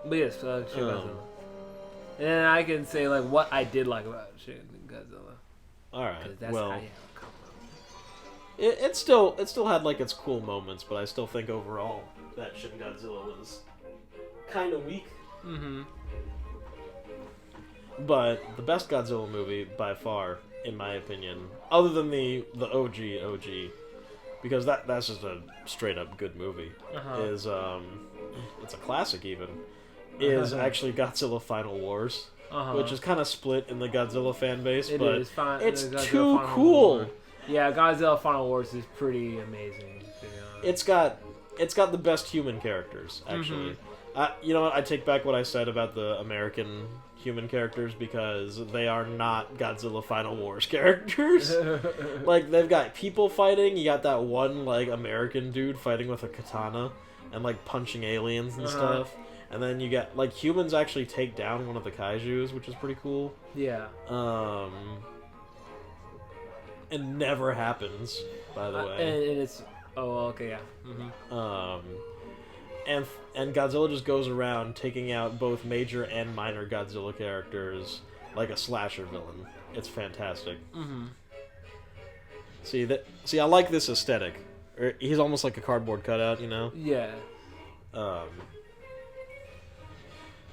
But yes, Shin Godzilla. And then I can say like what I did like about Shin Godzilla. All right. That's Well, how you it still had like its cool moments, but I still think overall that Shin Godzilla was kind of weak. Mm-hmm. But the best Godzilla movie by far, in my opinion, other than the OG, because that's just a straight up good movie, is it's a classic even. Is actually Godzilla Final Wars, which is kind of split in the Godzilla fan base, but it's too cool. Yeah, Godzilla Final Wars is pretty amazing. It's got the best human characters, actually. You know what? I take back what I said about the American human characters because they are not Godzilla Final Wars characters. Like, they've got people fighting. You got that one, like, American dude fighting with a katana and, like, punching aliens and stuff. And then you get, like, humans actually take down one of the kaijus, which is pretty cool. Yeah. It never happens, by the way. And it's... Oh, okay, yeah. Mm-hmm. And Godzilla just goes around taking out both major and minor Godzilla characters like a slasher villain. It's fantastic. Mm-hmm. See, I like this aesthetic. He's almost like a cardboard cutout, you know? Yeah.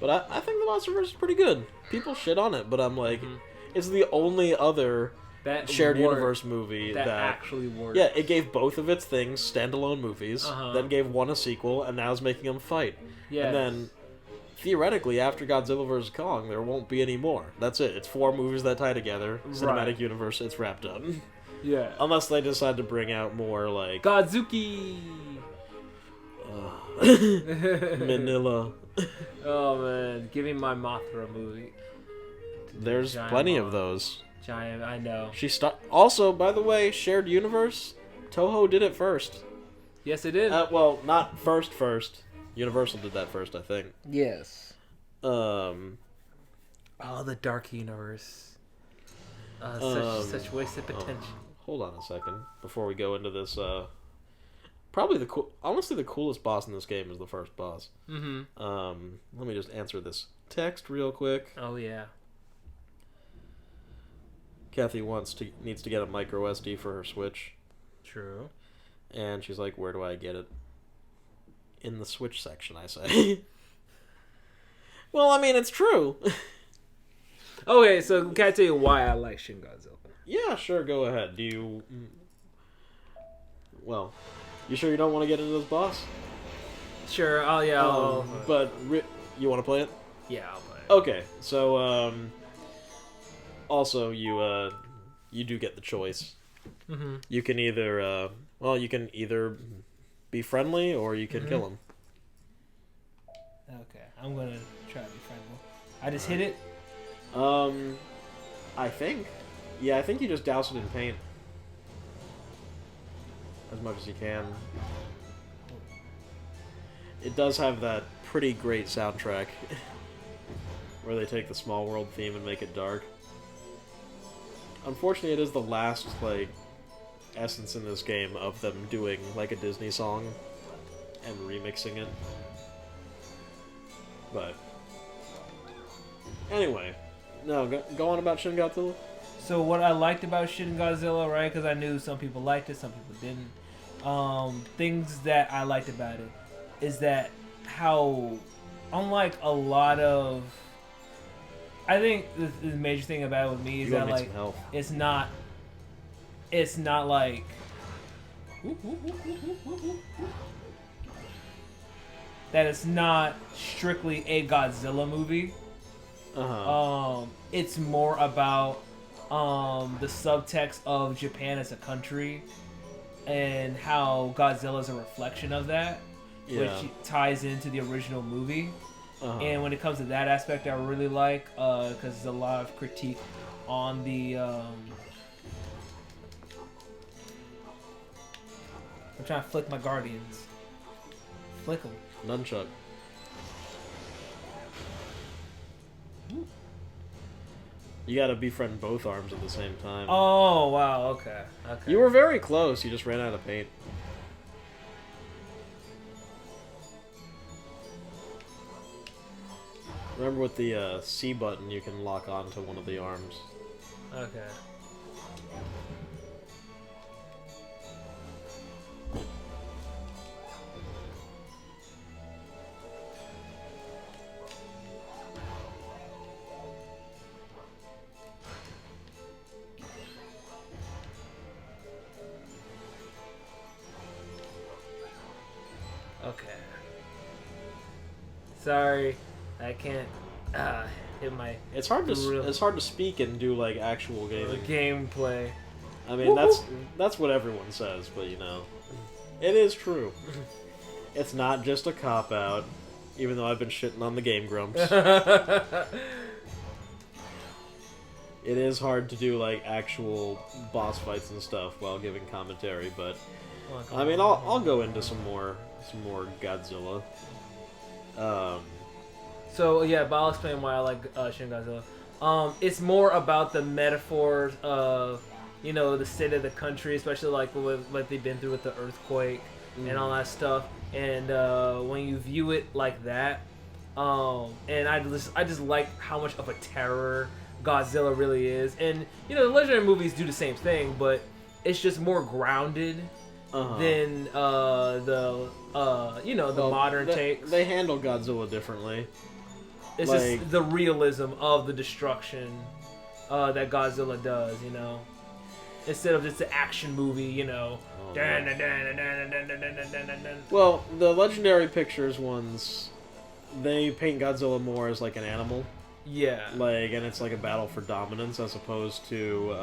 But I think the MonsterVerse is pretty good. People shit on it, but I'm like, it's the only other shared universe movie that actually works. Yeah, it gave both of its things standalone movies, then gave one a sequel, and now is making them fight. Yeah. And then, theoretically, after Godzilla vs. Kong, there won't be any more. That's it. It's 4 movies that tie together. Cinematic universe, it's wrapped up. Yeah. Unless they decide to bring out more, like... Godzuki! Manila. Oh, man. Give me my Mothra movie. There's plenty of those. Giant, I know. Also, by the way, shared universe, Toho did it first. Yes, it did. Well, not first. Universal did that first, I think. Yes. Oh, the Dark Universe. Such wasted potential. Hold on a second before we go into this. Probably honestly the coolest boss in this game is the first boss. Mm-hmm. Let me just answer this text real quick. Oh yeah. Kathy needs to get a micro SD for her Switch. True. And she's like, "Where do I get it?" In the Switch section, I say. Well, I mean, it's true. Okay, so can I tell you why I like Shin Godzilla? Yeah, sure. Go ahead. Well, you sure you don't want to get into this boss? Sure. Oh yeah. But you want to play it? Yeah, I'll play it. Okay. So also you do get the choice. Mm-hmm. You can either be friendly or you can kill him. Okay, I'm gonna try to be friendly. I just hit it. I think. Yeah, I think you just douse it in paint. As much as you can. It does have that pretty great soundtrack. Where they take the Small World theme and make it dark. Unfortunately, it is the last, like, essence in this game of them doing, like, a Disney song and remixing it. But... Anyway. No, go on about Shin Godzilla. So what I liked about Shin Godzilla, right, because I knew some people liked it, some people didn't. Things that I liked about it is that how, unlike a lot of... I think the major thing about it with me is that, like, it's not like... that it's not strictly a Godzilla movie. It's more about the subtext of Japan as a country and how Godzilla is a reflection of that, which ties into the original movie. And when it comes to that aspect, I really like, because there's a lot of critique on the... I'm trying to flick my Guardians. Flick them. Nunchuck. You gotta befriend both arms at the same time. Oh, wow, okay. You were very close, you just ran out of paint. Remember with the C button, you can lock onto one of the arms. Okay. Okay. Sorry, I can't hit my. It's hard to speak and do like actual gaming. Gameplay. I mean, that's what everyone says, but you know, it is true. It's not just a cop out, even though I've been shitting on the Game Grumps. It is hard to do like actual boss fights and stuff while giving commentary, but I mean, I'll go into some more Godzilla. So yeah, but I'll explain why I like Shin Godzilla. It's more about the metaphors of, you know, the state of the country, especially like what they've been through with the earthquake and all that stuff. And when you view it like that, and I just like how much of a terror Godzilla really is. And you know, the legendary movies do the same thing, but it's just more grounded than the modern takes. They handle Godzilla differently. It's like, just the realism of the destruction that Godzilla does, you know, instead of just an action movie, you know. Well, the Legendary Pictures ones, they paint Godzilla more as like an animal. Yeah. Like, and it's like a battle for dominance as opposed to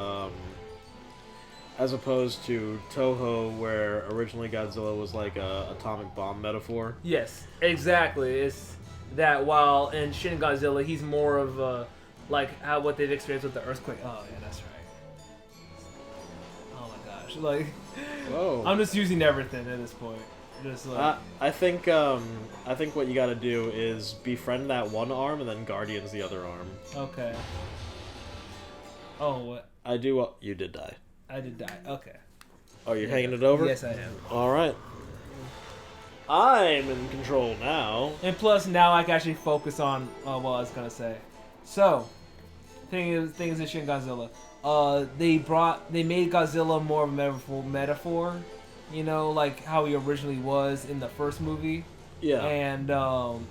Toho, where originally Godzilla was like a atomic bomb metaphor. Yes, exactly. It's that while in Shin Godzilla, he's more of like what they've experienced with the earthquake. Oh yeah, that's right. Oh my gosh, like, whoa. I'm just using everything at this point. Just like I think what you got to do is befriend that one arm and then Guardians the other arm. Okay. Oh what? You did die. I did die. Okay. Oh, you're hanging it over? Yes, I am. All right. I'm in control now. And plus, now I can actually focus on what I was gonna say. So, thing is in Shin Godzilla, they made Godzilla more of a metaphor, you know, like how he originally was in the first movie. Yeah. And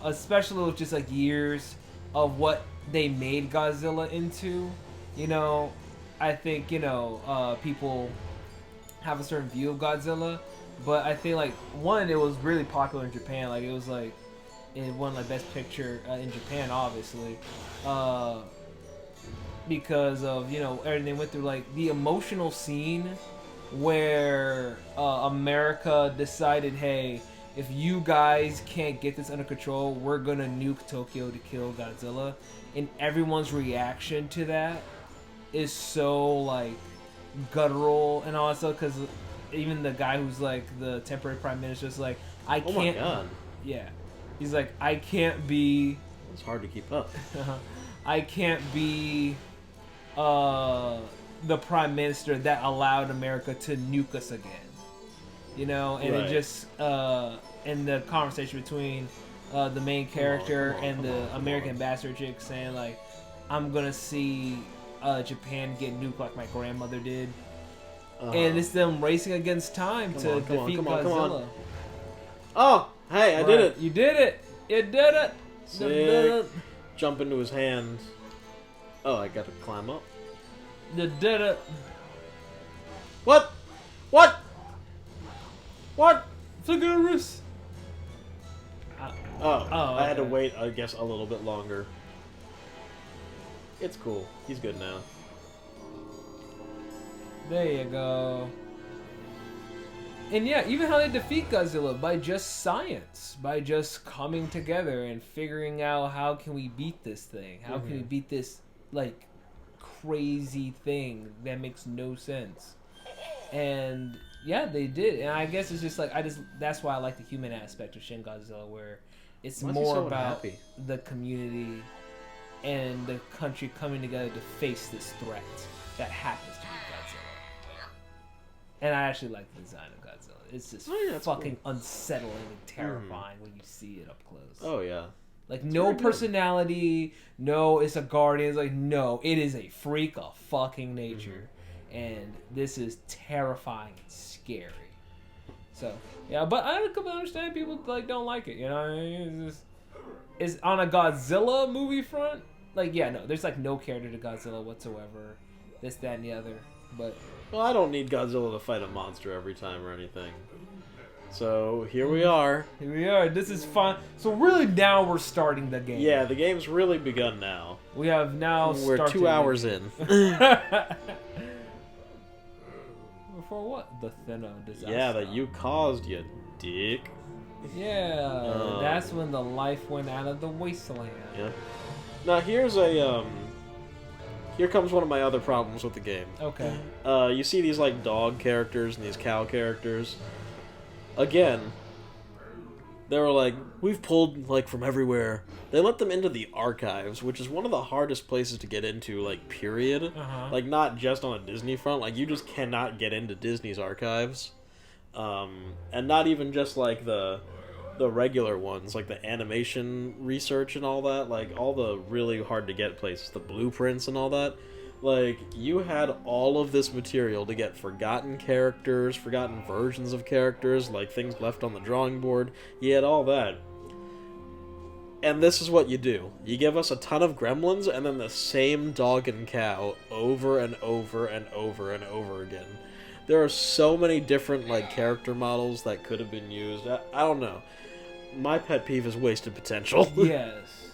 especially with just like years of what they made Godzilla into, you know, I think, you know, people have a certain view of Godzilla. But I think, like, one, it was really popular in Japan. Like, it was, like, it won, like, Best Picture in Japan, obviously. Because of, you know, everything they went through. Like, the emotional scene where America decided, hey, if you guys can't get this under control, we're going to nuke Tokyo to kill Godzilla. And everyone's reaction to that is so, like, guttural and all that stuff. Because even the guy who's like the temporary prime minister is like, I can't. Oh my god. Yeah, he's like, I can't be. It's hard to keep up. I can't be the prime minister that allowed America to nuke us again. You know, and it just in the conversation between the main character and the American ambassador chick saying like, I'm gonna see Japan get nuked like my grandmother did. And it's them racing against time to defeat Godzilla. Oh, hey, I did it. You did it. You did it. Sick. Jump into his hand. Oh, I gotta climb up. You did it. What? What? What? Figuris. I had to wait, I guess, a little bit longer. It's cool. He's good now. There you go. And yeah, even how they defeat Godzilla, by just science, by just coming together and figuring out how can we beat this thing, how can we beat this like crazy thing that makes no sense. And yeah, they did. And I guess it's just like that's why I like the human aspect of Shin Godzilla, where it's more about the community and the country coming together to face this threat that happens to be Godzilla. And I actually like the design of Godzilla. It's just fucking unsettling and terrifying when you see it up close. Oh yeah. Like, no personality, no, it's a guardian. It's like, no, it is a freak of fucking nature. And this is terrifying and scary. So, yeah, but I completely understand people, like, don't like it, you know what I mean? It's on a Godzilla movie front, like, yeah, no, there's, like, no character to Godzilla whatsoever. This, that, and the other, but... Well, I don't need Godzilla to fight a monster every time or anything. So, here we are. Here we are. This is fun. So, really, now we're starting the game. Yeah, the game's really begun now. We have now started. We're 2 hours in. For what? The Thinno disaster. Yeah, that you caused, you dick. Yeah, that's when the life went out of the wasteland. Yeah. Now, here's a, Here comes one of my other problems with the game. Okay. You see these, like, dog characters and these cow characters. Again, they were like, we've pulled, like, from everywhere. They let them into the archives, which is one of the hardest places to get into, like, period. Like, not just on a Disney front. Like, you just cannot get into Disney's archives. And not even just, like, the regular ones, like the animation research and all that. Like, all the really hard-to-get places, the blueprints and all that. Like, you had all of this material to get forgotten characters, forgotten versions of characters, like things left on the drawing board. You had all that. And this is what you do. You give us a ton of gremlins, and then the same dog and cow over and over and over and over again. There are so many different, like, character models that could have been used. I don't know. My pet peeve is wasted potential. Yes.